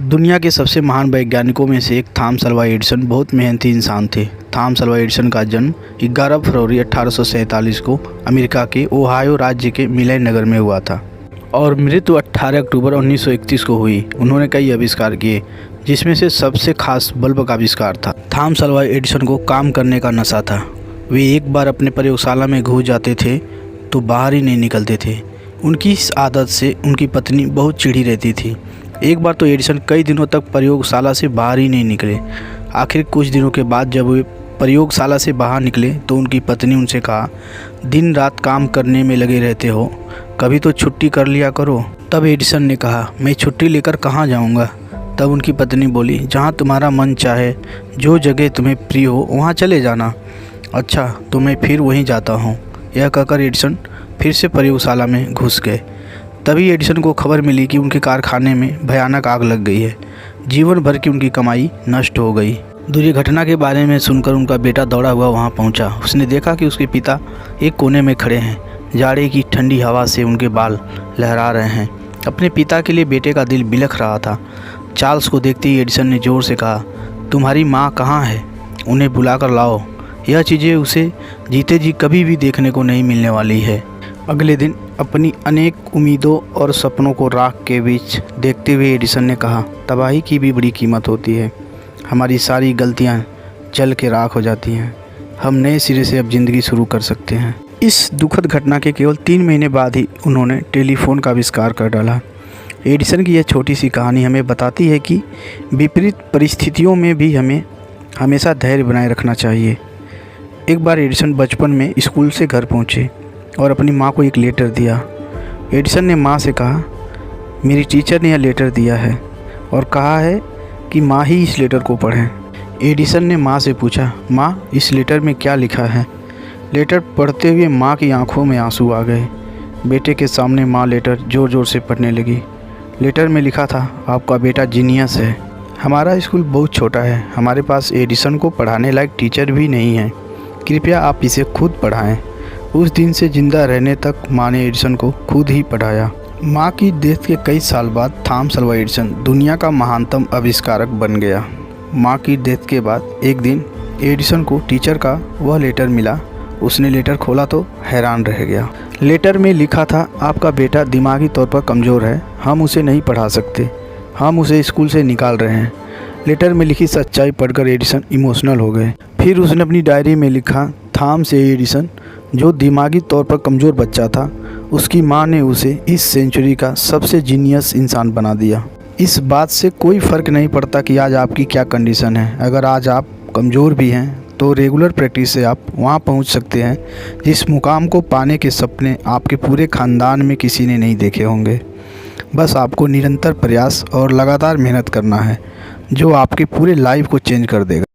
दुनिया के सबसे महान वैज्ञानिकों में से एक थॉमस अल्वा एडिसन बहुत मेहनती इंसान थे। थॉमस अल्वा एडिसन का जन्म 11 फरवरी 1847 को अमेरिका के ओहायो राज्य के मिलेन नगर में हुआ था और मृत्यु 18 अक्टूबर 1931 को हुई। उन्होंने कई आविष्कार किए, जिसमें से सबसे खास बल्ब का आविष्कार था। थॉमस अल्वा एडिसन को काम करने का नशा था। वे एक बार अपने प्रयोगशाला में घुस जाते थे तो बाहर ही नहीं निकलते थे। उनकी इस आदत से उनकी पत्नी बहुत चिढ़ी रहती थी। एक बार तो एडिसन कई दिनों तक प्रयोगशाला से बाहर ही नहीं निकले। आखिर कुछ दिनों के बाद जब वे प्रयोगशाला से बाहर निकले तो उनकी पत्नी उनसे कहा, दिन रात काम करने में लगे रहते हो, कभी तो छुट्टी कर लिया करो। तब एडिसन ने कहा, मैं छुट्टी लेकर कहाँ जाऊँगा। तब उनकी पत्नी बोली, जहाँ तुम्हारा मन चाहे, जो जगह तुम्हें प्रिय हो वहाँ चले जाना। अच्छा, तो मैं फिर वहीं जाता हूँ। यह कहकर एडिसन फिर से प्रयोगशाला में घुस गए। तभी एडिसन को खबर मिली कि उनके कारखाने में भयानक आग लग गई है। जीवन भर की उनकी कमाई नष्ट हो गई। दुर्घटना के बारे में सुनकर उनका बेटा दौड़ा हुआ वहां पहुंचा। उसने देखा कि उसके पिता एक कोने में खड़े हैं। जाड़े की ठंडी हवा से उनके बाल लहरा रहे हैं। अपने पिता के लिए बेटे का दिल बिलख रहा था। चार्ल्स को देखते ही एडिसन ने ज़ोर से कहा, तुम्हारी माँ कहाँ है? उन्हें बुलाकर लाओ। यह चीज़ें उसे जीते जी कभी भी देखने को नहीं मिलने वाली है। अगले दिन अपनी अनेक उम्मीदों और सपनों को राख के बीच देखते हुए एडिसन ने कहा, तबाही की भी बड़ी कीमत होती है। हमारी सारी गलतियां जल के राख हो जाती हैं। हम नए सिरे से अब ज़िंदगी शुरू कर सकते हैं। इस दुखद घटना के केवल 3 महीने बाद ही उन्होंने टेलीफोन का आविष्कार कर डाला। एडिसन की यह छोटी सी कहानी हमें बताती है कि विपरीत परिस्थितियों में भी हमें हमेशा धैर्य बनाए रखना चाहिए। एक बार एडिसन बचपन में स्कूल से घर पहुँचे और अपनी माँ को एक लेटर दिया। एडिसन ने माँ से कहा, मेरी टीचर ने यह लेटर दिया है और कहा है कि माँ ही इस लेटर को पढ़ें। एडिसन ने माँ से पूछा, माँ इस लेटर में क्या लिखा है? लेटर पढ़ते हुए माँ की आंखों में आंसू आ गए। बेटे के सामने माँ लेटर ज़ोर ज़ोर से पढ़ने लगी। लेटर में लिखा था, आपका बेटा जीनियस है। हमारा स्कूल बहुत छोटा है। हमारे पास एडिसन को पढ़ाने लायक टीचर भी नहीं है। कृपया आप इसे खुद पढ़ाएँ। उस दिन से जिंदा रहने तक माँ ने एडिसन को खुद ही पढ़ाया। माँ की डेथ के कई साल बाद थॉमस अल्वा एडिसन दुनिया का महानतम आविष्कारक बन गया। माँ की डेथ के बाद एक दिन एडिसन को टीचर का वह लेटर मिला। उसने लेटर खोला तो हैरान रह गया। लेटर में लिखा था, आपका बेटा दिमागी तौर पर कमज़ोर है, हम उसे नहीं पढ़ा सकते, हम उसे स्कूल से निकाल रहे हैं। लेटर में लिखी सच्चाई पढ़कर एडिसन इमोशनल हो गए। फिर उसने अपनी डायरी में लिखा, थॉमस एडिसन जो दिमागी तौर पर कमज़ोर बच्चा था, उसकी माँ ने उसे इस सेंचुरी का सबसे जीनियस इंसान बना दिया। इस बात से कोई फ़र्क नहीं पड़ता कि आज आपकी क्या कंडीशन है। अगर आज आप कमज़ोर भी हैं तो रेगुलर प्रैक्टिस से आप वहाँ पहुँच सकते हैं जिस मुकाम को पाने के सपने आपके पूरे ख़ानदान में किसी ने नहीं देखे होंगे। बस आपको निरंतर प्रयास और लगातार मेहनत करना है, जो आपके पूरे लाइफ को चेंज कर देगा।